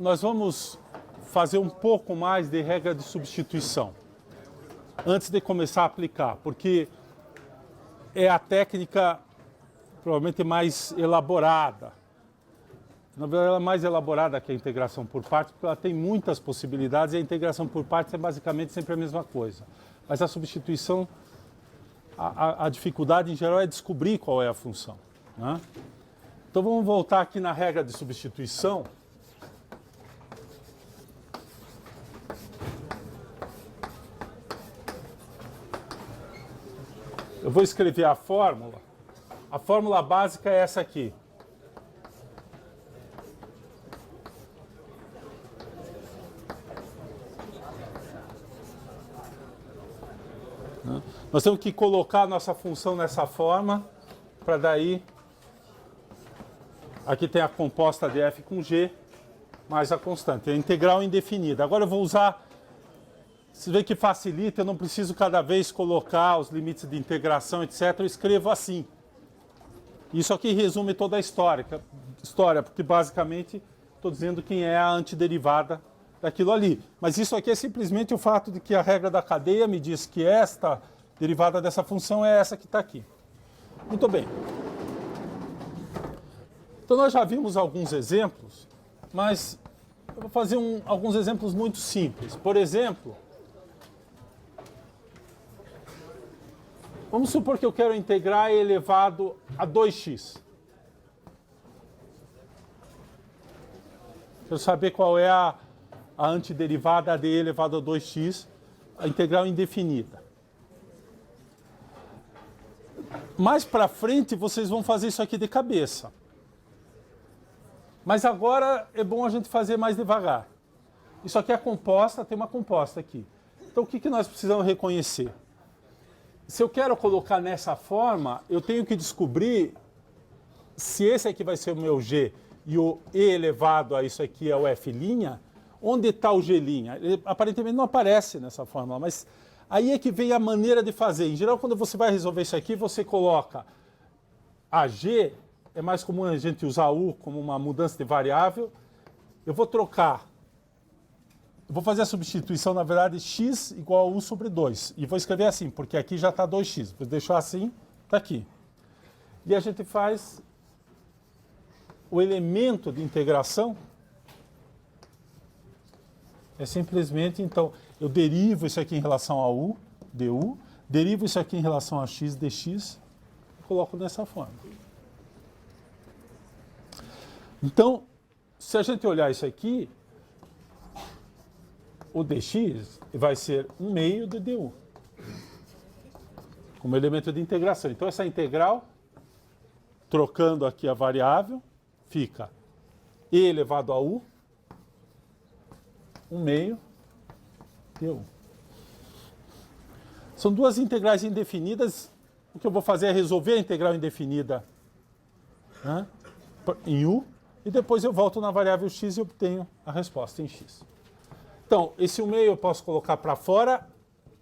nós vamos fazer um pouco mais de regra de substituição antes de começar a aplicar, porque é a técnica provavelmente mais elaborada. Na verdade, ela é mais elaborada que a integração por partes, porque ela tem muitas possibilidades e a integração por partes é basicamente sempre a mesma coisa. Mas a substituição, a dificuldade em geral é descobrir qual é a função, né? Então vamos voltar aqui na regra de substituição. Eu vou escrever a fórmula. A fórmula básica é essa aqui. Nós temos que colocar a nossa função nessa forma, para daí... Aqui tem a composta de f com g, mais a constante. É a integral indefinida. Agora eu vou usar... Você vê que facilita, eu não preciso cada vez colocar os limites de integração, etc. Eu escrevo assim. Isso aqui resume toda a história, porque basicamente estou dizendo quem é a antiderivada daquilo ali. Mas isso aqui é simplesmente o fato de que a regra da cadeia me diz que esta derivada dessa função é essa que está aqui. Muito bem. Então nós já vimos alguns exemplos, mas eu vou fazer alguns exemplos muito simples. Por exemplo, vamos supor que eu quero integrar e elevado a 2x. Quero saber qual é a antiderivada de elevado a 2x, a integral indefinida. Mais para frente, vocês vão fazer isso aqui de cabeça. Mas agora é bom a gente fazer mais devagar. Isso aqui é composta, tem uma composta aqui. Então o que nós precisamos reconhecer? Se eu quero colocar nessa forma, eu tenho que descobrir se esse aqui vai ser o meu g e o e elevado a isso aqui é o f', onde está o g'? Ele aparentemente não aparece nessa fórmula, mas aí é que vem a maneira de fazer. Em geral, quando você vai resolver isso aqui, você coloca a g, é mais comum a gente usar u como uma mudança de variável. Eu vou trocar. Eu vou fazer a substituição, na verdade, x igual a u sobre 2. E vou escrever assim, porque aqui já está 2x. Vou deixar assim, está aqui. E a gente faz o elemento de integração. É simplesmente, então, eu derivo isso aqui em relação a u, du, derivo isso aqui em relação a x, dx, e coloco dessa forma. Então, se a gente olhar isso aqui, o dx vai ser 1/2 de du, como elemento de integração. Então, essa integral, trocando aqui a variável, fica e elevado a u, 1/2 de u. São duas integrais indefinidas. O que eu vou fazer é resolver a integral indefinida, né, em u, e depois eu volto na variável x e obtenho a resposta em x. Então, esse 1/2 eu posso colocar para fora.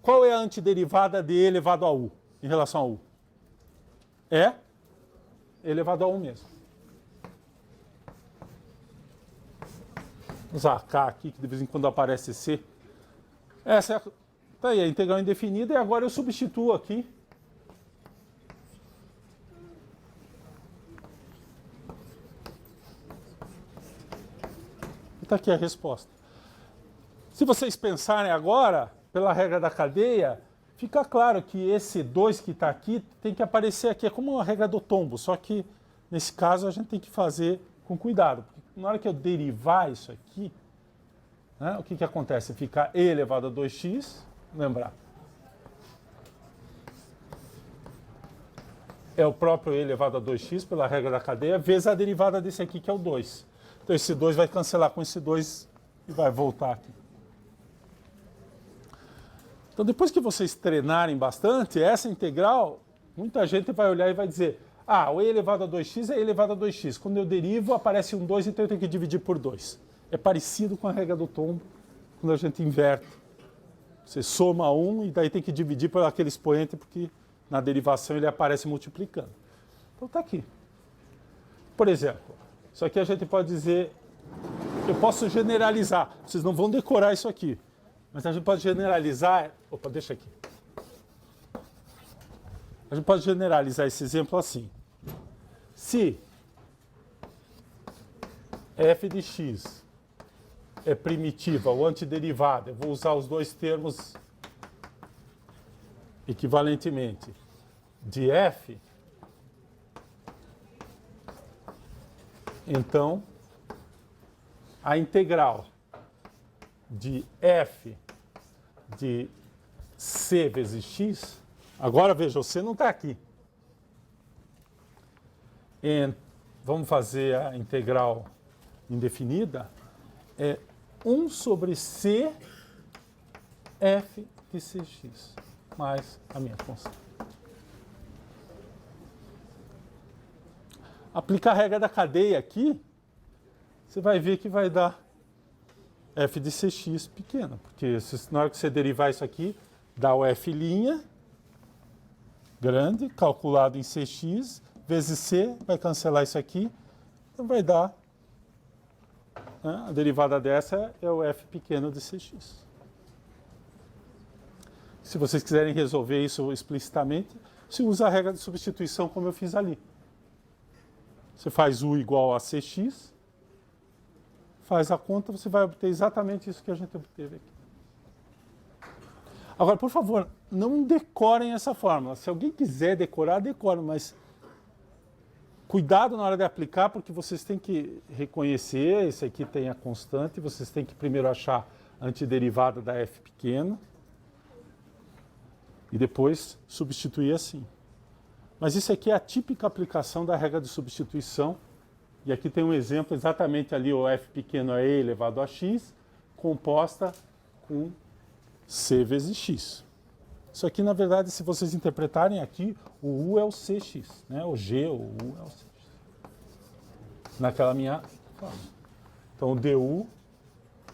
Qual é a antiderivada de e elevado a u em relação a u? É elevado a 1 mesmo. Vou usar k aqui, que de vez em quando aparece c. Essa é tá aí, a integral indefinida, e agora eu substituo aqui. Está aqui a resposta. Se vocês pensarem agora, pela regra da cadeia, fica claro que esse 2 que está aqui tem que aparecer aqui. É como a regra do tombo, só que nesse caso a gente tem que fazer com cuidado. Porque na hora que eu derivar isso aqui, né, o que acontece? Fica e elevado a 2x, lembrar. É o próprio e elevado a 2x pela regra da cadeia, vezes a derivada desse aqui, que é o 2. Então esse 2 vai cancelar com esse 2 e vai voltar aqui. Então depois que vocês treinarem bastante, essa integral, muita gente vai olhar e vai dizer, o e elevado a 2x é e elevado a 2x. Quando eu derivo, aparece um 2, então eu tenho que dividir por 2. É parecido com a regra do tombo, quando a gente inverte. Você soma 1 e daí tem que dividir por aquele expoente, porque na derivação ele aparece multiplicando. Então está aqui. Por exemplo, isso aqui a gente pode dizer, Eu posso generalizar. Vocês não vão decorar isso aqui. Mas a gente pode generalizar... Opa, deixa aqui. A gente pode generalizar esse exemplo assim. Se f de x é primitiva ou antiderivada, eu vou usar os dois termos equivalentemente, de f, então a integral de f de c vezes x, agora veja, o c não está aqui. Vamos fazer a integral indefinida, é 1 sobre c f de cx, mais a minha constante. Aplicar a regra da cadeia aqui, você vai ver que vai dar f de cx pequena, porque na hora que você derivar isso aqui, dá o f' grande, calculado em cx, vezes c, vai cancelar isso aqui, então vai dar, né, a derivada dessa é o f pequeno de cx. Se vocês quiserem resolver isso explicitamente, você usa a regra de substituição como eu fiz ali. Você faz u igual a cx, faz a conta, você vai obter exatamente isso que a gente obteve aqui. Agora, por favor, não decorem essa fórmula. Se alguém quiser decorar, decora, mas cuidado na hora de aplicar, porque vocês têm que reconhecer, esse aqui tem a constante, vocês têm que primeiro achar a antiderivada da f pequena e depois substituir assim. Mas isso aqui é a típica aplicação da regra de substituição. E aqui tem um exemplo, exatamente ali o f pequeno é e elevado a x, composta com c vezes x. Isso aqui, na verdade, se vocês interpretarem aqui, o u é o cx, né? O g, o u é o cx. Naquela minha forma. Então, o du,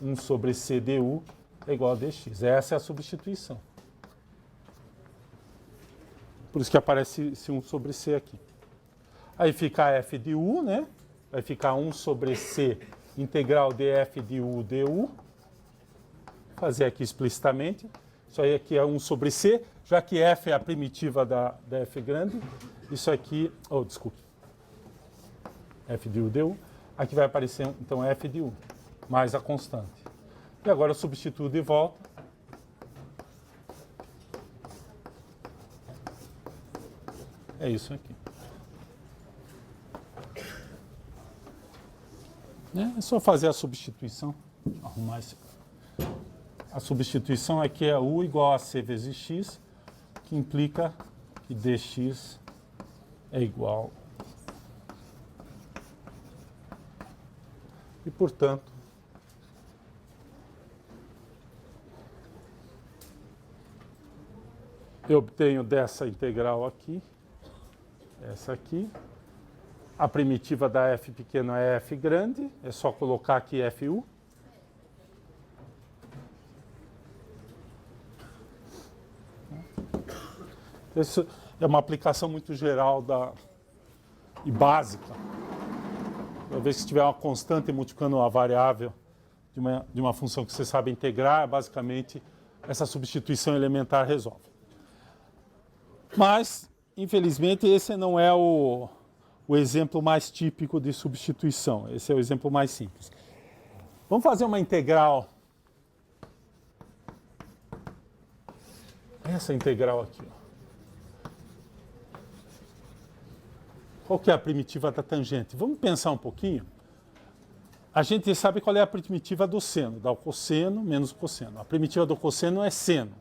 1 sobre c du, é igual a dx. Essa é a substituição. Por isso que aparece esse 1 sobre c aqui. Aí fica f de u, né? Vai ficar 1 sobre c integral df de u du. Fazer aqui explicitamente. Isso aí aqui é 1 sobre c, já que f é a primitiva da f grande. Isso aqui, desculpe. F de u du. Aqui vai aparecer, então, f de u, mais a constante. E agora eu substituo de volta. É isso aqui. É só fazer a substituição. Arrumar esse. A substituição aqui é u igual a c vezes x, que implica que dx é igual. E, portanto, eu obtenho dessa integral aqui, essa aqui. A primitiva da f pequeno é f grande, é só colocar aqui fu. Isso é uma aplicação muito geral e básica. Toda vez que tiver uma constante multiplicando uma variável de uma função que você sabe integrar, basicamente essa substituição elementar resolve. Mas, infelizmente, esse não é o exemplo mais típico de substituição. Esse é o exemplo mais simples. Vamos fazer uma integral. Essa integral aqui. Qual que é a primitiva da tangente? Vamos pensar um pouquinho. A gente sabe qual é a primitiva do seno. Dá o cosseno menos o cosseno. A primitiva do cosseno é seno.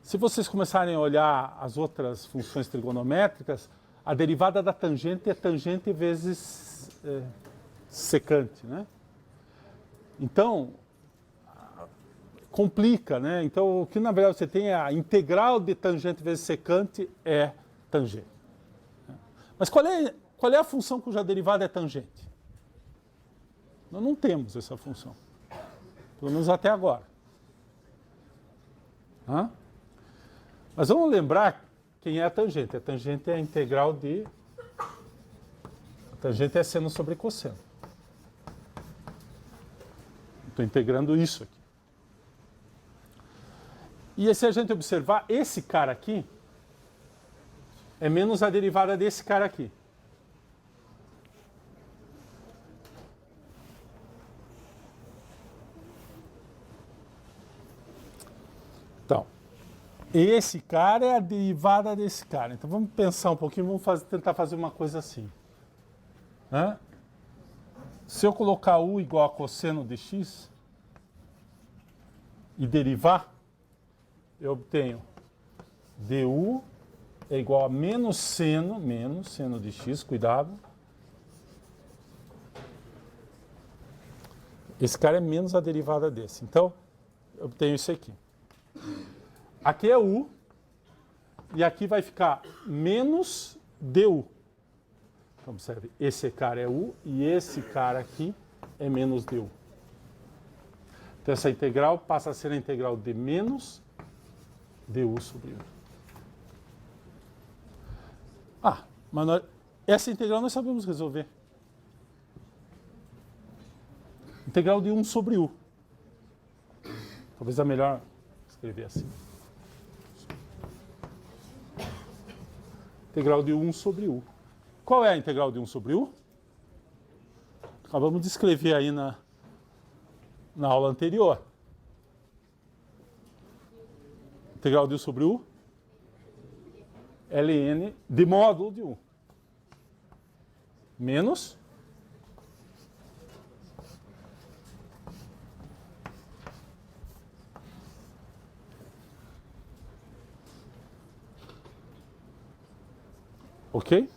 Se vocês começarem a olhar as outras funções trigonométricas, a derivada da tangente é tangente vezes secante, né? Então, complica, né? Então, o que na verdade você tem é a integral de tangente vezes secante é tangente. Mas qual é a função cuja derivada é tangente? Nós não temos essa função. Pelo menos até agora. Mas vamos lembrar quem é a tangente. A tangente é a integral de... A tangente é seno sobre cosseno. Estou integrando isso aqui. E se a gente observar, esse cara aqui é menos a derivada desse cara aqui. Então, esse cara é a derivada desse cara. Então vamos pensar um pouquinho, vamos tentar fazer uma coisa assim. Né? Se eu colocar u igual a cosseno de x e derivar, eu obtenho du é igual a menos seno de x, cuidado. Esse cara é menos a derivada desse. Então, eu obtenho isso aqui. Aqui é u, e aqui vai ficar menos du. Então, observe, esse cara é u, e esse cara aqui é menos du. Então, essa integral passa a ser a integral de menos du sobre u. Mas essa integral nós sabemos resolver. Integral de 1 sobre u. Talvez é melhor escrever assim. Integral de 1 sobre u. Qual é a integral de 1 sobre u? Acabamos de escrever aí na aula anterior. Integral de 1 sobre u. ln de módulo de u. Menos ok?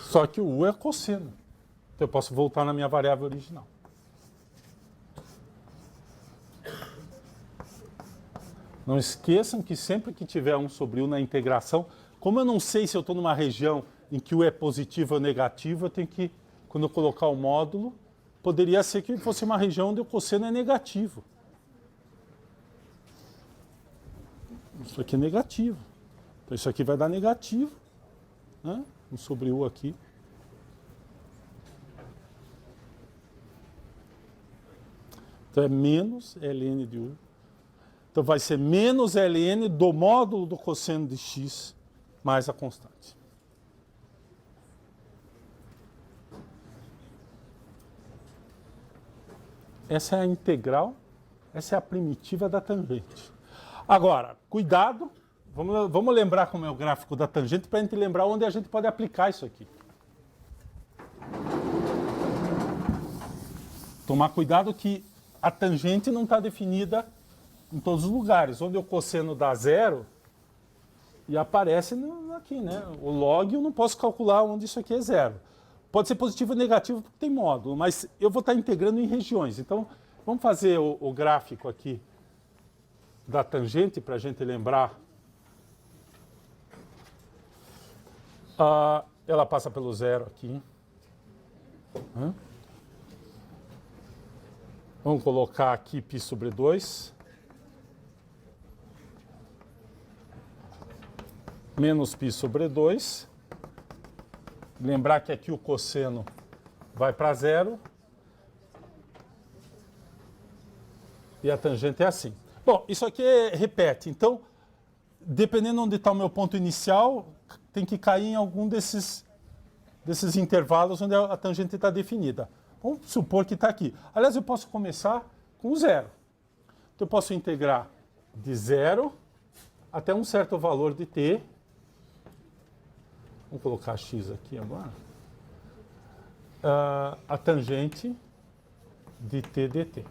Só que o u é cosseno. Então eu posso voltar na minha variável original. Não esqueçam que sempre que tiver 1 sobre u na integração, como eu não sei se eu estou numa região em que u é positivo ou negativo, eu tenho que, quando eu colocar o módulo, poderia ser que fosse uma região onde o cosseno é negativo. Isso aqui é negativo. Então isso aqui vai dar negativo. Né? 1 sobre u aqui. Então é menos ln de u. Então vai ser menos ln do módulo do cosseno de x mais a constante. Essa é a integral, essa é a primitiva da tangente. Agora, cuidado, vamos lembrar como é o gráfico da tangente para a gente lembrar onde a gente pode aplicar isso aqui. Tomar cuidado que a tangente não está definida em todos os lugares. Onde o cosseno dá zero e aparece aqui, né? O log eu não posso calcular onde isso aqui é zero. Pode ser positivo ou negativo porque tem módulo, mas eu vou estar integrando em regiões. Então, vamos fazer o gráfico aqui da tangente para a gente lembrar. Ela passa pelo zero aqui. Vamos colocar aqui π sobre 2. Menos π sobre 2. Lembrar que aqui o cosseno vai para zero. E a tangente é assim. Bom, isso aqui repete. Então, dependendo onde está o meu ponto inicial, tem que cair em algum desses intervalos onde a tangente está definida. Vamos supor que está aqui. Aliás, eu posso começar com zero. Então, eu posso integrar de zero até um certo valor de t. Vamos colocar x aqui agora. A tangente de t dt.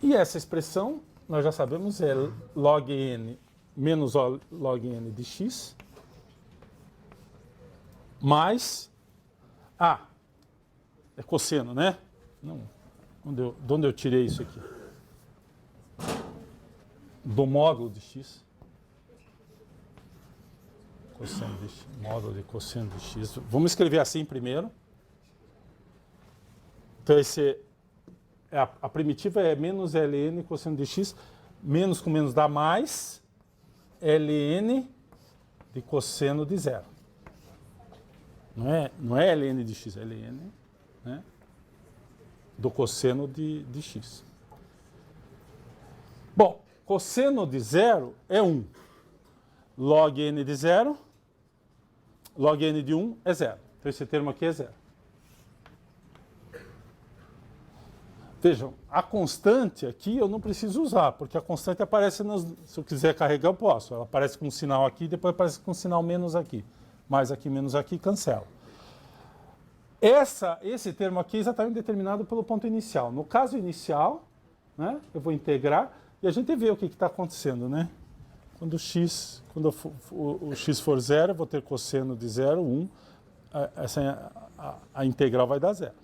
E essa expressão, nós já sabemos, é log n menos log n de x mais... é cosseno, né? Não. De onde eu tirei isso aqui? Do módulo de x. Cosseno de x, módulo de cosseno de x. Vamos escrever assim primeiro. Então, a primitiva é menos ln cosseno de x. Menos com menos dá mais ln de cosseno de zero. Não é ln de x, é ln, né, do cosseno de x. Bom, cosseno de 0 é 1. Log n de 0, log n de 1 é 0. Então esse termo aqui é 0. Vejam, a constante aqui eu não preciso usar, porque a constante aparece, se eu quiser carregar eu posso. Ela aparece com um sinal aqui, depois aparece com um sinal menos aqui. Mais aqui, menos aqui, cancela. Esse termo aqui é exatamente determinado pelo ponto inicial. No caso inicial, né, eu vou integrar e a gente vê o que está acontecendo, né? Quando o x for 0, eu vou ter cosseno de 0, 1. A integral vai dar 0.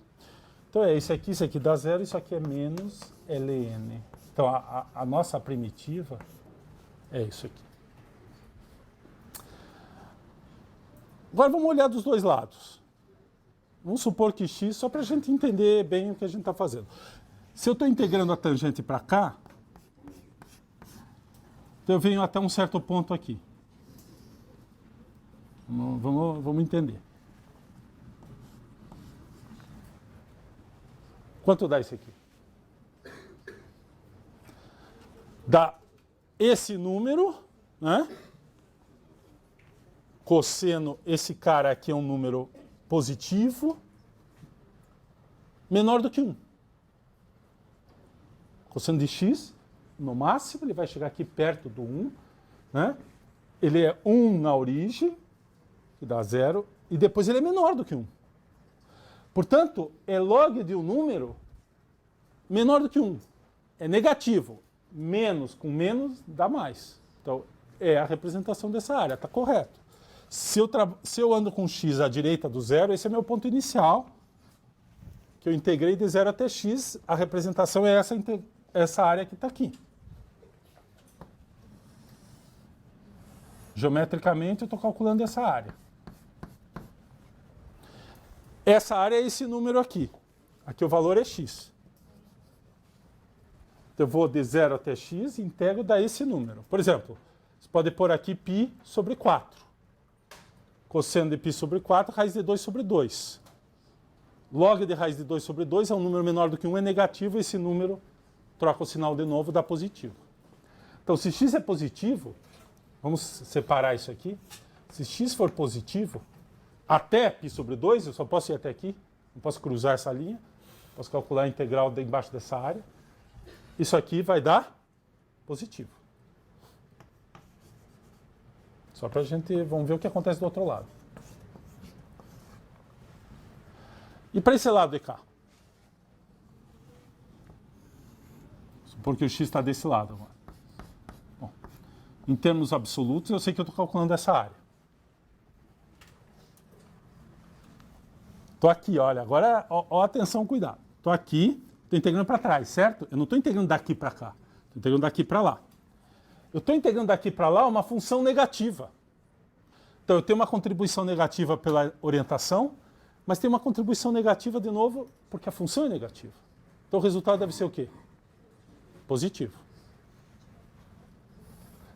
Então é isso aqui dá 0, isso aqui é menos ln. Então a nossa primitiva é isso aqui. Agora vamos olhar dos dois lados. Vamos supor que x, só para a gente entender bem o que a gente está fazendo. Se eu estou integrando a tangente para cá, então eu venho até um certo ponto aqui. Vamos entender. Quanto dá isso aqui? Dá esse número, né? Cosseno, esse cara aqui é um número positivo, menor do que 1. Cosseno de x, no máximo, ele vai chegar aqui perto do 1, né? Ele é 1 na origem, que dá 0, e depois ele é menor do que 1. Portanto, é log de um número menor do que 1. É negativo. Menos com menos dá mais. Então, é a representação dessa área, está correto. Se eu ando com x à direita do zero, esse é meu ponto inicial, que eu integrei de 0 até x, a representação é essa área que está aqui. Geometricamente, eu estou calculando essa área. Essa área é esse número aqui. Aqui o valor é x. Então eu vou de 0 até x e integro dá esse número. Por exemplo, você pode pôr aqui π sobre 4. Cosseno de π sobre 4, raiz de 2 sobre 2. Log de raiz de 2 sobre 2 é um número menor do que 1, é negativo, esse número troca o sinal de novo, dá positivo. Então, se x é positivo, vamos separar isso aqui. Se x for positivo, até π sobre 2, eu só posso ir até aqui, não posso cruzar essa linha, posso calcular a integral de embaixo dessa área. Isso aqui vai dar positivo. Só para a gente, vamos ver o que acontece do outro lado. E para esse lado de cá? Supor que o x está desse lado agora. Bom, em termos absolutos, eu sei que eu estou calculando essa área. Estou aqui, olha, agora, ó, atenção, cuidado. Estou aqui, estou integrando para trás, certo? Eu não estou integrando daqui para cá, estou integrando daqui para lá. Eu estou integrando daqui para lá uma função negativa. Então, eu tenho uma contribuição negativa pela orientação, mas tem uma contribuição negativa, de novo, porque a função é negativa. Então, o resultado deve ser o quê? Positivo.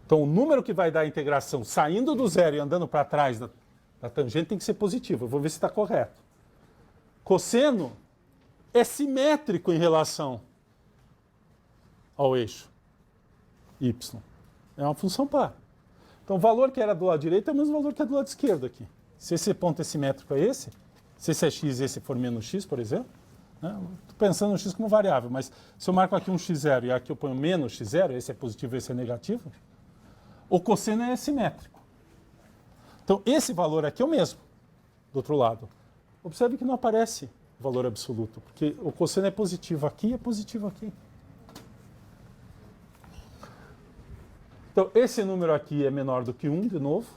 Então, o número que vai dar a integração saindo do zero e andando para trás da tangente tem que ser positivo. Eu vou ver se está correto. Cosseno é simétrico em relação ao eixo y. É uma função par. Então, o valor que era do lado direito é o mesmo valor que é do lado esquerdo aqui. Se esse ponto é simétrico a esse, se esse é x e esse for menos x, por exemplo, né? Estou pensando no x como variável, mas se eu marco aqui um x0 e aqui eu ponho menos x0, esse é positivo e esse é negativo, o cosseno é simétrico. Então, esse valor aqui é o mesmo, do outro lado. Observe que não aparece o valor absoluto, porque o cosseno é positivo aqui e é positivo aqui. Então, esse número aqui é menor do que 1, de novo.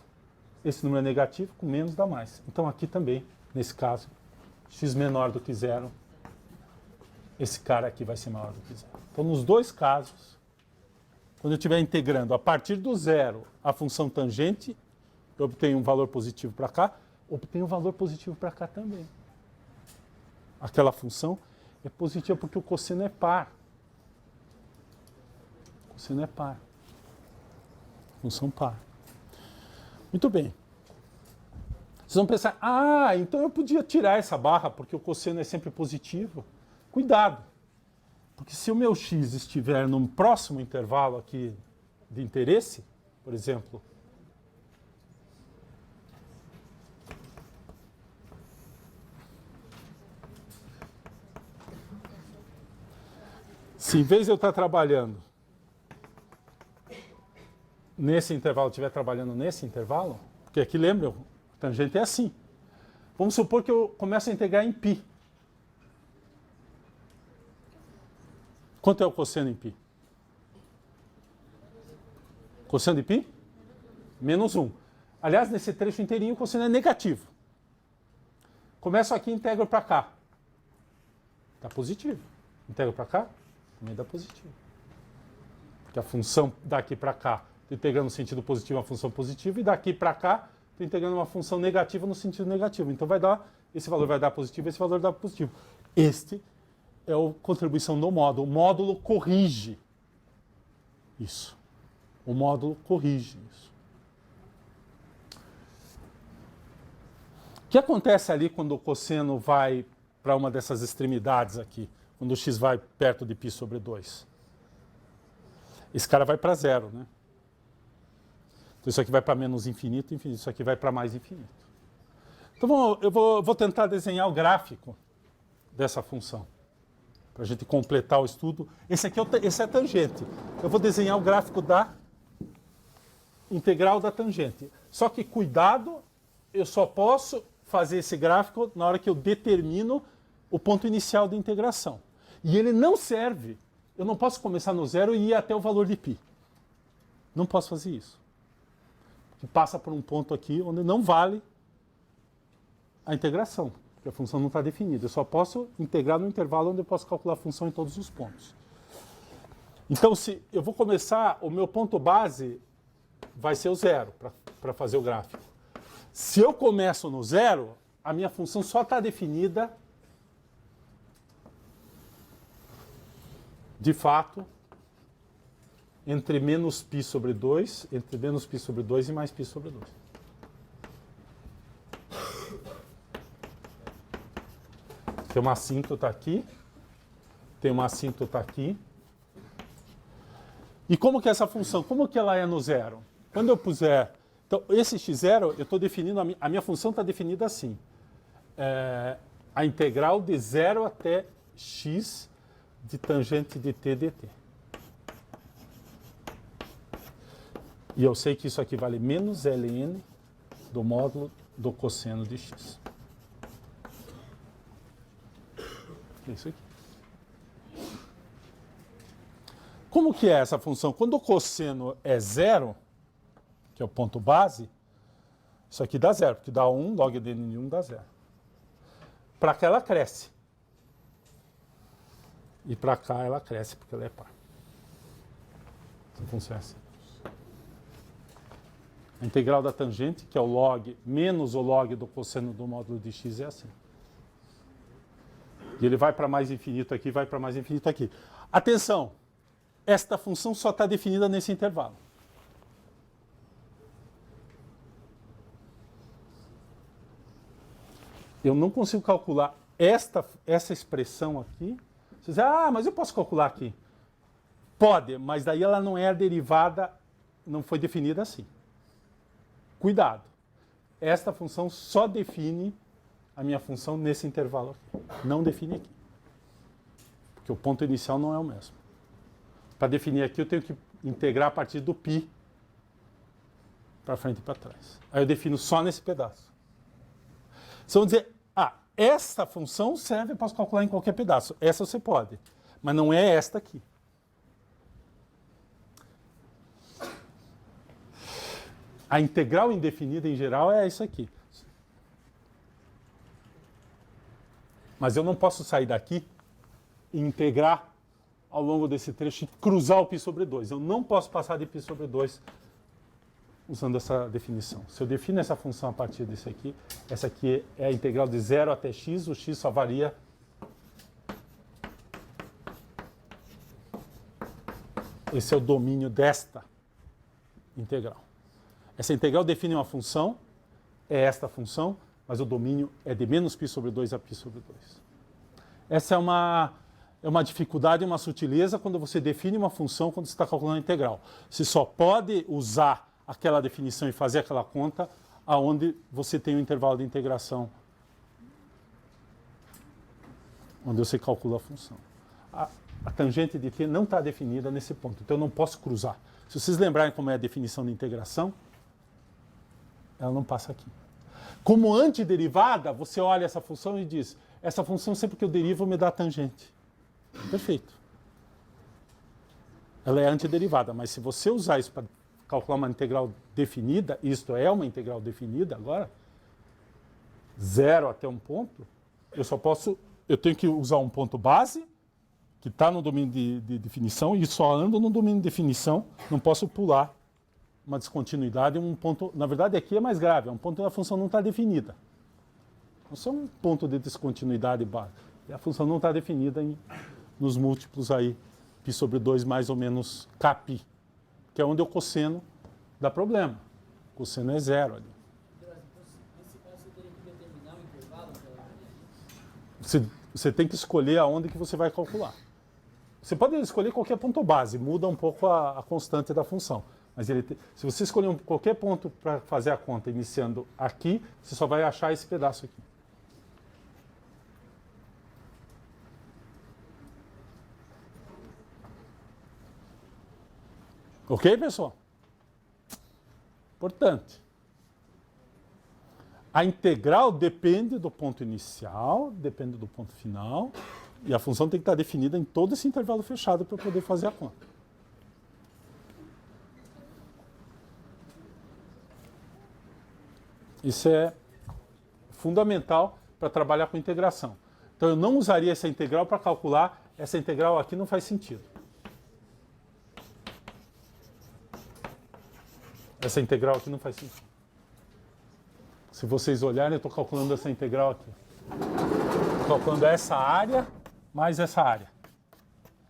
Esse número é negativo, com menos dá mais. Então, aqui também, nesse caso, x menor do que 0, esse cara aqui vai ser maior do que 0. Então, nos dois casos, quando eu estiver integrando a partir do zero a função tangente, eu obtenho um valor positivo para cá, obtenho um valor positivo para cá também. Aquela função é positiva porque o cosseno é par. O cosseno é par. Função par. Muito bem. Vocês vão pensar, então eu podia tirar essa barra porque o cosseno é sempre positivo. Cuidado, porque se o meu x estiver num próximo intervalo aqui de interesse, por exemplo, se em vez de eu estar trabalhando nesse intervalo, eu estiver trabalhando nesse intervalo, porque aqui lembra, tangente é assim. Vamos supor que eu começo a integrar em π. Quanto é o cosseno em π? Cosseno de π? Menos 1. Aliás, nesse trecho inteirinho o cosseno é negativo. Começo aqui e integro para cá. Dá positivo. Integro para cá, também dá positivo. Porque a função daqui para cá, estou integrando no sentido positivo uma função positiva, e daqui para cá, estou integrando uma função negativa no sentido negativo. Então esse valor vai dar positivo, esse valor dá positivo. Este é a contribuição do módulo. O módulo corrige isso. O módulo corrige isso. O que acontece ali quando o cosseno vai para uma dessas extremidades aqui? Quando o x vai perto de π sobre 2? Esse cara vai para zero, né? Então isso aqui vai para menos infinito, infinito. Isso aqui vai para mais infinito. Então eu vou tentar desenhar o gráfico dessa função. Para a gente completar o estudo. Esse é a tangente. Eu vou desenhar o gráfico da integral da tangente. Só que cuidado, eu só posso fazer esse gráfico na hora que eu determino o ponto inicial da integração. E ele não serve. Eu não posso começar no zero e ir até o valor de π. Não posso fazer isso. Que passa por um ponto aqui onde não vale a integração, porque a função não está definida. Eu só posso integrar no intervalo onde eu posso calcular a função em todos os pontos. Então, se eu vou começar, o meu ponto base vai ser o zero para fazer o gráfico. Se eu começo no zero, a minha função só está definida, de fato, entre menos π sobre 2, entre menos π sobre 2 e mais π sobre 2. Tem uma assíntota aqui, tem uma assíntota aqui. E como que é essa função? Como que ela é no zero? Quando eu puser... Então, esse x0, eu estou definindo... A minha função está definida assim. A integral de 0 até x de tangente de t dt. E eu sei que isso aqui vale menos ln do módulo do cosseno de x. É isso aqui. Como que é essa função? Quando o cosseno é zero, que é o ponto base, isso aqui dá zero, porque dá 1, log de n1 dá zero. Para cá ela cresce. E para cá ela cresce, porque ela é par. Então funciona assim. A integral da tangente, que é o log menos o log do cosseno do módulo de x, é assim. E ele vai para mais infinito aqui, vai para mais infinito aqui. Atenção! Esta função só está definida nesse intervalo. Eu não consigo calcular essa expressão aqui. Você diz, mas eu posso calcular aqui. Pode, mas daí ela não é a derivada, não foi definida assim. Cuidado. Esta função só define a minha função nesse intervalo aqui. Não define aqui. Porque o ponto inicial não é o mesmo. Para definir aqui, eu tenho que integrar a partir do π para frente e para trás. Aí eu defino só nesse pedaço. Vocês vão dizer, essa função serve, eu posso calcular em qualquer pedaço. Essa você pode, mas não é esta aqui. A integral indefinida, em geral, é isso aqui. Mas eu não posso sair daqui e integrar ao longo desse trecho e cruzar o π sobre 2. Eu não posso passar de π sobre 2 usando essa definição. Se eu defino essa função a partir disso aqui, essa aqui é a integral de 0 até x, o x só varia esse é o domínio desta integral. Essa integral define uma função é esta função, mas o domínio é de menos π sobre 2 a π sobre 2. Essa é uma dificuldade, uma sutileza quando você define uma função quando você está calculando a integral. Você só pode usar aquela definição e fazer aquela conta aonde você tem o intervalo de integração, onde você calcula a função. A tangente de t não está definida nesse ponto, então eu não posso cruzar. Se vocês lembrarem como é a definição de integração, ela não passa aqui. Como antiderivada, você olha essa função e diz, essa função sempre que eu derivo me dá tangente. Perfeito. Ela é antiderivada, mas se você usar isso para calcular uma integral definida, isto é uma integral definida agora, 0 até um ponto, eu tenho que usar um ponto base, que está no domínio de definição, e só ando no domínio de definição, não posso pular uma descontinuidade, um ponto, na verdade aqui é mais grave, é um ponto onde a função não está definida. Não é um ponto de descontinuidade base, a função não está definida nos múltiplos aí, π sobre 2 mais ou menos kπ, que é onde o cosseno dá problema. O cosseno é 0 ali. Nesse caso, você teria que determinar o intervalo? Você tem que escolher aonde que você vai calcular. Você pode escolher qualquer ponto base, muda um pouco a constante da função. Mas se você escolher qualquer ponto para fazer a conta iniciando aqui, você só vai achar esse pedaço aqui. Ok, pessoal? Importante. A integral depende do ponto inicial, depende do ponto final, e a função tem que estar definida em todo esse intervalo fechado para poder fazer a conta. Isso é fundamental para trabalhar com integração. Então eu não usaria essa integral para calcular, essa integral aqui não faz sentido. Essa integral aqui não faz sentido. Se vocês olharem, eu estou calculando essa integral aqui. Estou calculando essa área mais essa área.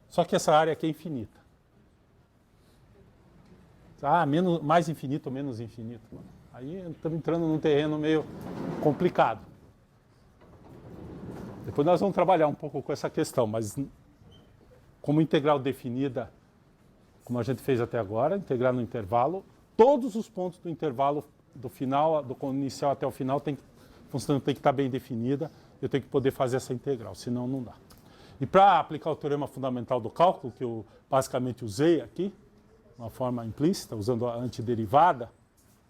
Só que essa área aqui é infinita. Mais infinito ou menos infinito. Aí estamos entrando num terreno meio complicado. Depois nós vamos trabalhar um pouco com essa questão, mas como integral definida, como a gente fez até agora, integrar no intervalo, todos os pontos do intervalo do final, do inicial até o final, a função tem que estar bem definida, eu tenho que poder fazer essa integral, senão não dá. E para aplicar o teorema fundamental do cálculo, que eu basicamente usei aqui, uma forma implícita, usando a antiderivada,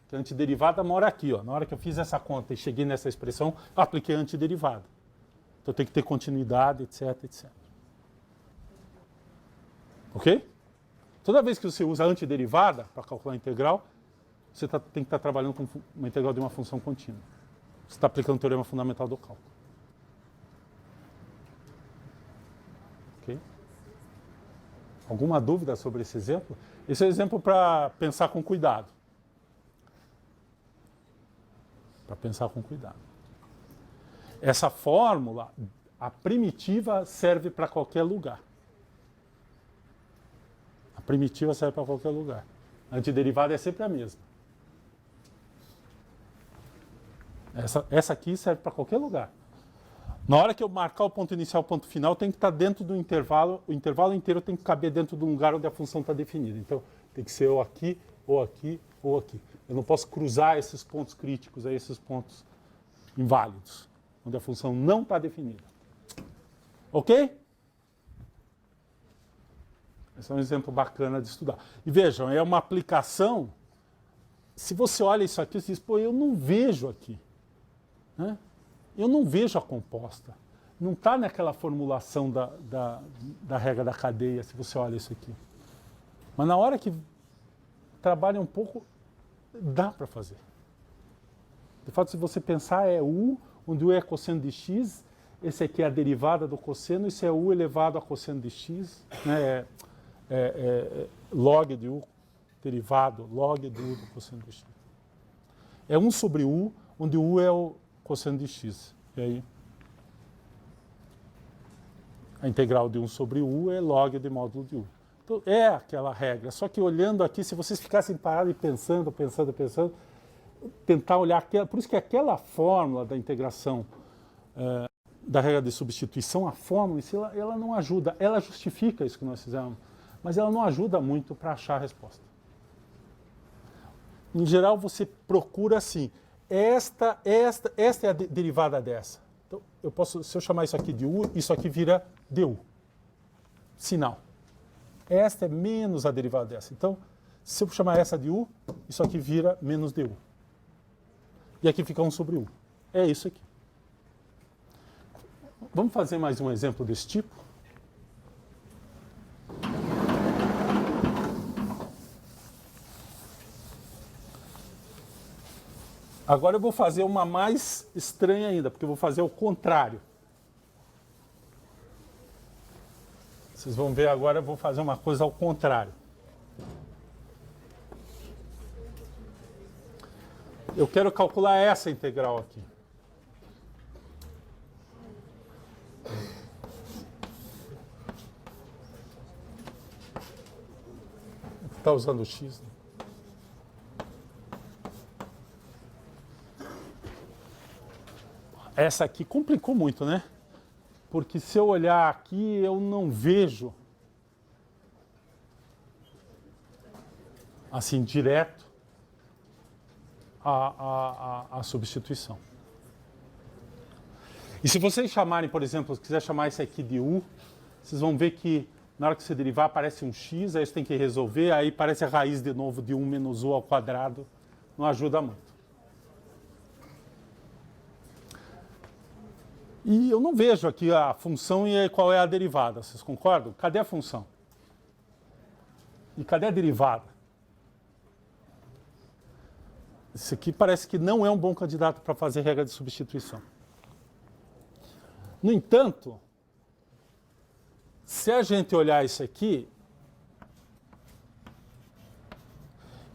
que a antiderivada mora aqui, ó. Na hora que eu fiz essa conta e cheguei nessa expressão, eu apliquei a antiderivada. Então tem que ter continuidade, etc, etc. Ok? Toda vez que você usa a antiderivada para calcular a integral, você tem que estar trabalhando com uma integral de uma função contínua. Você está aplicando o teorema fundamental do cálculo. Ok? Alguma dúvida sobre esse exemplo? Esse é um exemplo para pensar com cuidado. Para pensar com cuidado. Essa fórmula, a primitiva, serve para qualquer lugar. A primitiva serve para qualquer lugar. A antiderivada é sempre a mesma. Essa aqui serve para qualquer lugar. Na hora que eu marcar o ponto inicial e o ponto final, tem que estar dentro do intervalo. O intervalo inteiro tem que caber dentro do lugar onde a função está definida. Então, tem que ser ou aqui, ou aqui, ou aqui. Eu não posso cruzar esses pontos críticos, esses pontos inválidos, onde a função não está definida. Ok? Esse é um exemplo bacana de estudar. E vejam, é uma aplicação. Se você olha isso aqui, você diz, pô, eu não vejo aqui. Né? Eu não vejo a composta. Não está naquela formulação da regra da cadeia, se você olha isso aqui. Mas na hora que trabalha um pouco, dá para fazer. De fato, se você pensar, é U, onde U é cosseno de x, esse aqui é a derivada do cosseno, isso é U elevado a cosseno de x, né? Log de U, derivado, log de U do cosseno de x. É 1 sobre U, onde U é o cosseno de x. E aí, a integral de 1 sobre U é log de módulo de U. Então, é aquela regra. Só que olhando aqui, se vocês ficassem parados e pensando, tentar olhar, por isso que aquela fórmula da integração da regra de substituição, a fórmula em si, ela não ajuda, ela justifica isso que nós fizemos, mas ela não ajuda muito para achar a resposta. Em geral, você procura assim, esta é a derivada dessa. Então, se eu chamar isso aqui de U, isso aqui vira du. Sinal. Esta é menos a derivada dessa. Então, se eu chamar essa de U, isso aqui vira menos du. E aqui fica 1 sobre U. É isso aqui. Vamos fazer mais um exemplo desse tipo? Agora eu vou fazer uma mais estranha ainda, porque eu vou fazer o contrário. Vocês vão ver agora, eu vou fazer uma coisa ao contrário. Eu quero calcular essa integral aqui. Está usando o x, né? Essa aqui complicou muito, né? Porque se eu olhar aqui, eu não vejo assim, direto a substituição. E se vocês chamarem, por exemplo, se quiser chamar isso aqui de U, vocês vão ver que na hora que você derivar aparece um x, aí você tem que resolver, aí parece a raiz de novo de 1 menos U ao quadrado, não ajuda muito. E eu não vejo aqui a função e qual é a derivada, vocês concordam? Cadê a função? E cadê a derivada? Esse aqui parece que não é um bom candidato para fazer regra de substituição. No entanto, se a gente olhar isso aqui,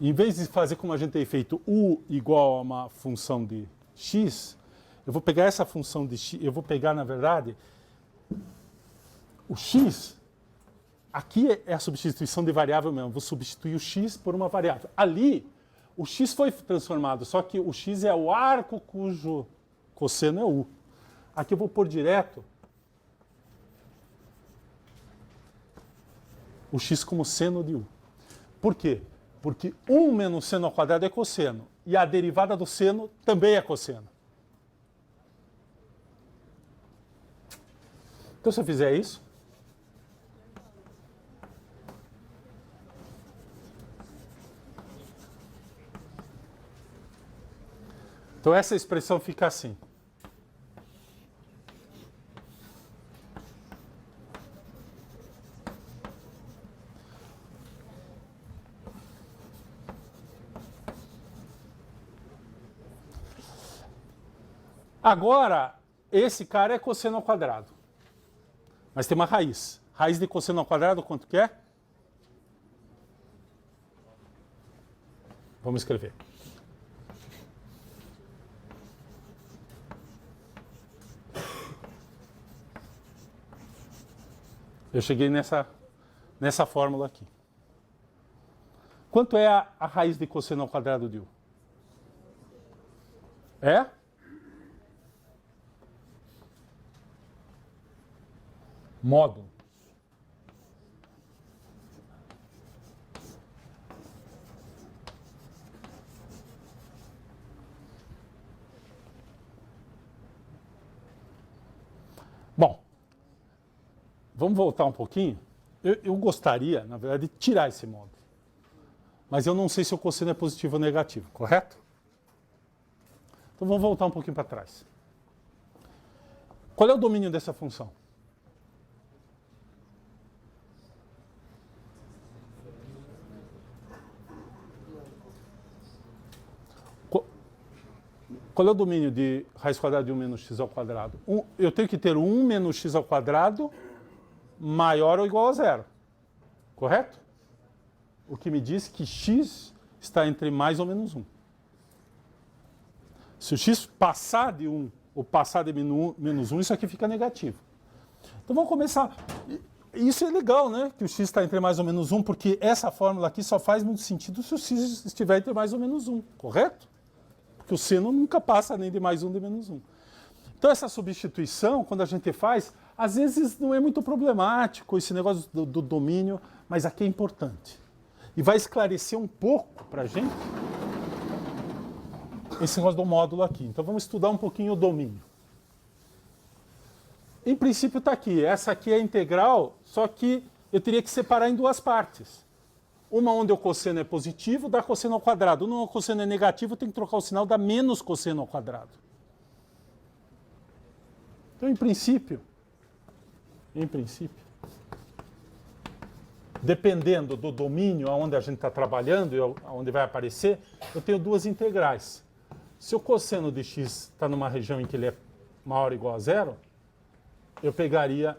em vez de fazer como a gente tem feito U igual a uma função de x, eu vou pegar essa função de x, eu vou pegar, na verdade, o x, aqui é a substituição de variável mesmo, vou substituir o x por uma variável. Ali, o x foi transformado, só que o x é o arco cujo cosseno é U. Aqui eu vou pôr direto o x como seno de U. Por quê? Porque 1 menos seno ao quadrado é cosseno, e a derivada do seno também é cosseno. Então, se eu fizer isso, então essa expressão fica assim. Agora, esse cara é cosseno ao quadrado. Mas tem uma raiz. Raiz de cosseno ao quadrado, quanto que é? Vamos escrever. Eu cheguei nessa fórmula aqui. Quanto é a raiz de cosseno ao quadrado de U? É? Módulo. Bom, vamos voltar um pouquinho. Eu gostaria, na verdade, de tirar esse módulo. Mas eu não sei se o cosseno é positivo ou negativo, correto? Então vamos voltar um pouquinho para trás. Qual é o domínio dessa função? Qual é o domínio de raiz quadrada de 1 menos x ao quadrado? Eu tenho que ter 1 menos x ao quadrado maior ou igual a zero. Correto? O que me diz que x está entre mais ou menos 1. Se o x passar de 1 ou passar de menos 1, isso aqui fica negativo. Então vamos começar. Isso é legal, né? Que o x está entre mais ou menos 1, porque essa fórmula aqui só faz muito sentido se o x estiver entre mais ou menos 1. Correto? porque o seno nunca passa nem de mais 1 de menos 1. Então essa substituição, quando a gente faz, às vezes não é muito problemático esse negócio do domínio, mas aqui é importante. E vai esclarecer um pouco para a gente esse negócio do módulo aqui. Então vamos estudar um pouquinho o domínio. Em princípio está aqui. Essa aqui é a integral, só que eu teria que separar em duas partes. Uma onde o cosseno é positivo, dá cosseno ao quadrado. Uma onde o cosseno é negativo, tem que trocar o sinal, dá menos cosseno ao quadrado. Então, em princípio, dependendo do domínio aonde a gente está trabalhando e aonde vai aparecer, eu tenho duas integrais. Se o cosseno de x está numa região em que ele é maior ou igual a zero, eu pegaria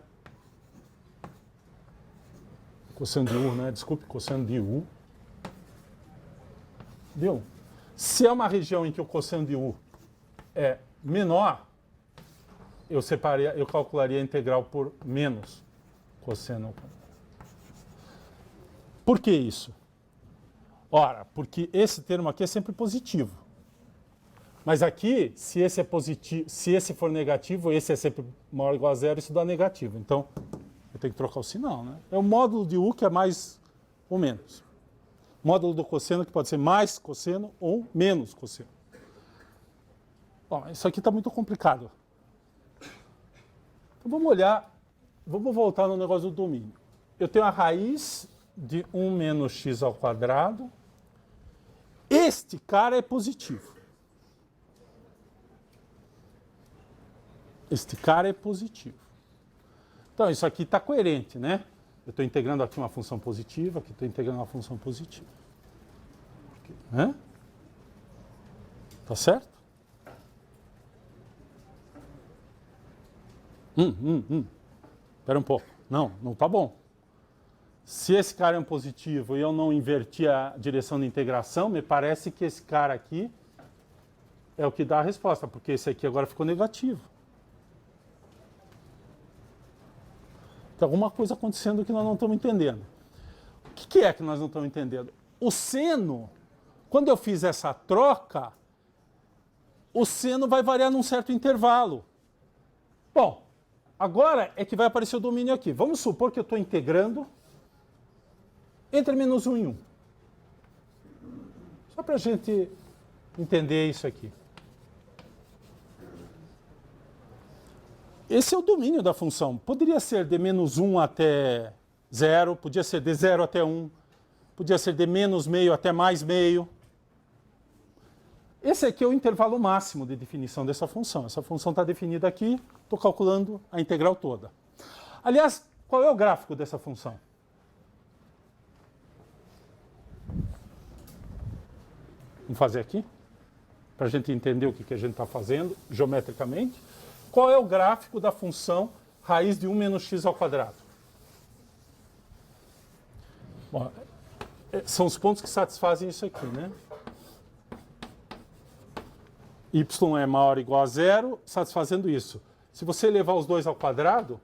cosseno de u, né? Desculpe, cosseno de u. Viu? Se é uma região em que o cosseno de u é menor, eu calcularia a integral por menos cosseno ao quadrado. Por que isso? Ora, porque esse termo aqui é sempre positivo. Mas aqui, se esse é positivo, se esse for negativo, esse é sempre maior ou igual a zero, isso dá negativo. Então, eu tenho que trocar o sinal, né? É o módulo de u que é mais ou menos. Módulo do cosseno que pode ser mais cosseno ou menos cosseno. Bom, isso aqui está muito complicado. Então vamos olhar, vamos voltar no negócio do domínio. Eu tenho a raiz de 1 menos x ao quadrado. Este cara é positivo. Este cara é positivo. Então, isso aqui está coerente, né? Eu estou integrando aqui uma função positiva, aqui estou integrando uma função positiva. Né? Tá certo? Espera um pouco. Não tá bom. Se esse cara é um positivo e eu não inverti a direção de integração, me parece que esse cara aqui é o que dá a resposta, porque esse aqui agora ficou negativo. Tem alguma coisa acontecendo que nós não estamos entendendo. O que é que nós não estamos entendendo? O seno, quando eu fiz essa troca, o seno vai variar num certo intervalo. Bom, agora é que vai aparecer o domínio aqui. Vamos supor que eu estou integrando entre menos 1 e 1. Só para a gente entender isso aqui. Esse é o domínio da função. Poderia ser de menos 1 até 0, podia ser de 0 até 1, podia ser de menos meio até mais meio. Esse aqui é o intervalo máximo de definição dessa função. Essa função está definida aqui, estou calculando a integral toda. Aliás, qual é o gráfico dessa função? Vamos fazer aqui, para a gente entender o que a gente está fazendo geometricamente. Qual é o gráfico da função raiz de 1 menos x ao quadrado? Bom, são os pontos que satisfazem isso aqui, né? Y é maior ou igual a zero, satisfazendo isso. Se você levar os dois ao quadrado,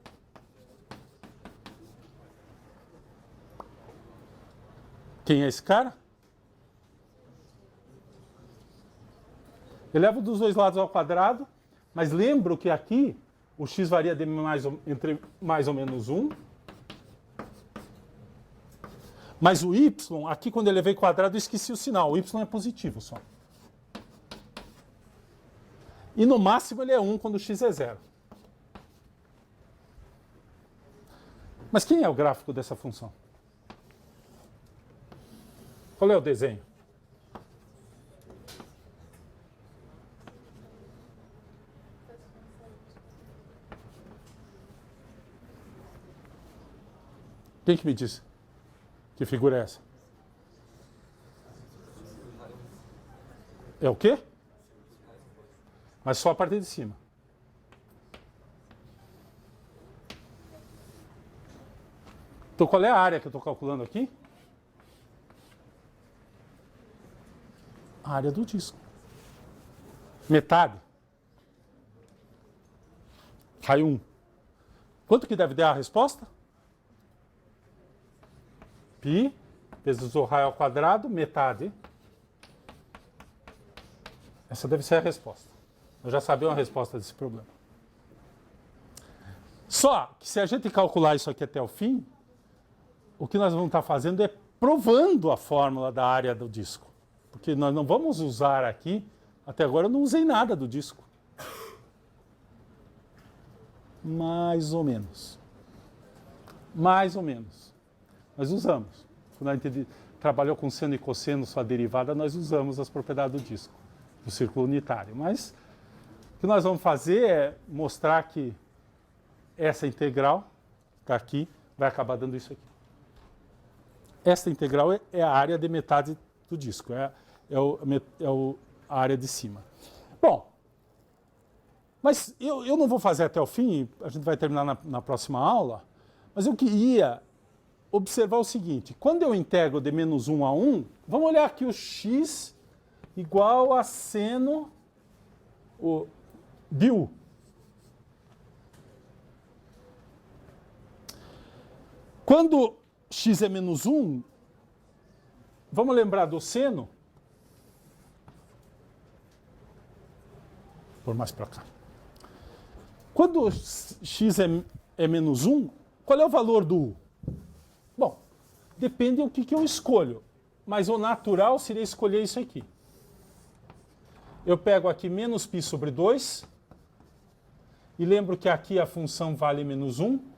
quem é esse cara? Eu levo dos dois lados ao quadrado, mas lembro que aqui o x varia entre mais ou menos 1. Mas o y, aqui quando eu levei quadrado, eu esqueci o sinal. O y é positivo só. E no máximo ele é 1 quando o x é 0. Mas quem é o gráfico dessa função? Qual é o desenho? Quem que me disse? Que figura é essa? É o quê? Mas só a partir de cima. Então qual é a área que eu estou calculando aqui? A área do disco. Metade. Raio 1. Quanto que deve dar a resposta? Π vezes o raio ao quadrado, metade. Essa deve ser a resposta. Eu já sabia a resposta desse problema. Só que se a gente calcular isso aqui até o fim, o que nós vamos estar fazendo é provando a fórmula da área do disco. Porque nós não vamos usar aqui, até agora eu não usei nada do disco. Mais ou menos. Mais ou menos. Nós usamos. Quando a gente trabalhou com seno e cosseno, sua derivada, nós usamos as propriedades do disco, do círculo unitário. Mas o que nós vamos fazer é mostrar que essa integral, que está aqui, vai acabar dando isso aqui. Esta integral é a área de metade do disco, a área de cima. Bom, mas eu não vou fazer até o fim, a gente vai terminar na próxima aula, mas eu queria observar o seguinte, quando eu integro de menos 1 a 1, vamos olhar aqui o x igual a seno de u. Quando x é menos 1, vamos lembrar do seno? Por mais para cá. Quando x é menos 1, qual é o valor do u? Bom, depende do que eu escolho, mas o natural seria escolher isso aqui. Eu pego aqui menos π sobre 2, e lembro que aqui a função vale menos 1.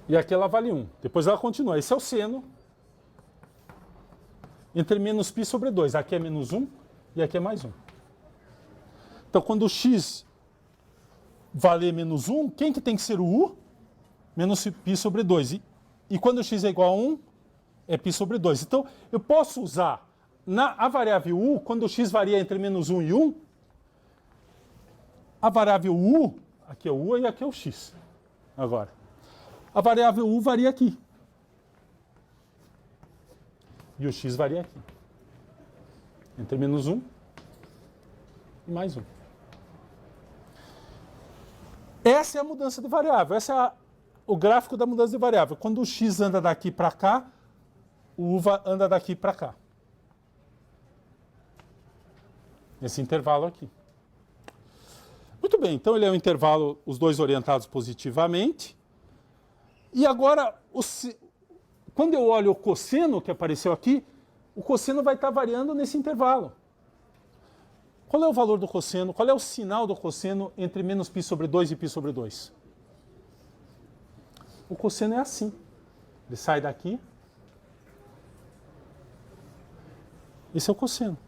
E aqui ela vale 1. Depois ela continua. Esse é o seno entre menos π sobre 2. Aqui é menos 1 e aqui é mais 1. Então, quando o x valer menos 1, quem que tem que ser o u? Menos π sobre 2. E quando o x é igual a 1, é π sobre 2. Então, eu posso usar a variável u, quando o x varia entre menos 1 e 1, a variável u, aqui é o u e aqui é o x. Agora, a variável u varia aqui. E o x varia aqui. Entre menos 1 e mais 1. Essa é a mudança de variável. Esse é o gráfico da mudança de variável. Quando o x anda daqui para cá, o u anda daqui para cá. Esse intervalo aqui. Muito bem, então ele é um intervalo, os dois orientados positivamente. E agora, quando eu olho o cosseno que apareceu aqui, o cosseno vai estar variando nesse intervalo. Qual é o valor do cosseno? Qual é o sinal do cosseno entre menos π sobre 2 e π sobre 2? O cosseno é assim. Ele sai daqui. Esse é o cosseno.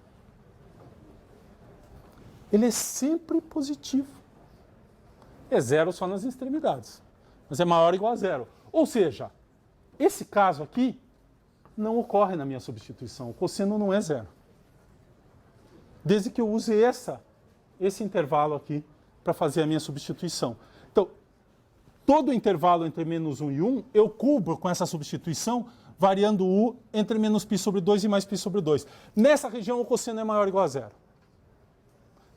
Ele é sempre positivo. É zero só nas extremidades. Mas é maior ou igual a zero. Ou seja, esse caso aqui não ocorre na minha substituição. O cosseno não é zero. Desde que eu use esse intervalo aqui para fazer a minha substituição. Então, todo o intervalo entre menos 1 e 1, eu cubro com essa substituição, variando u entre menos π sobre 2 e mais π sobre 2. Nessa região, o cosseno é maior ou igual a zero.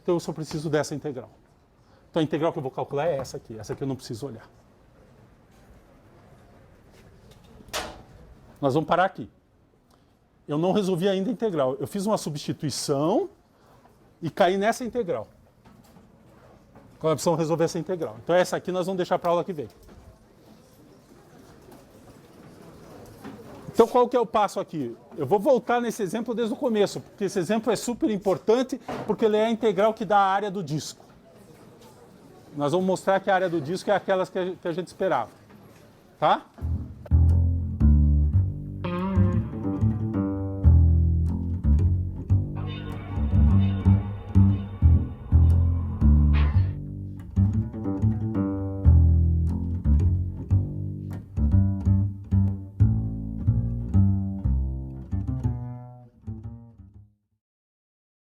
Então, eu só preciso dessa integral. Então, a integral que eu vou calcular é essa aqui. Essa aqui eu não preciso olhar. Nós vamos parar aqui. Eu não resolvi ainda a integral. Eu fiz uma substituição e caí nessa integral. Agora precisamos resolver essa integral. Então essa aqui nós vamos deixar para a aula que vem. Então qual que é o passo aqui? Eu vou voltar nesse exemplo desde o começo, porque esse exemplo é super importante, porque ele é a integral que dá a área do disco. Nós vamos mostrar que a área do disco é aquelas que a gente esperava. Tá?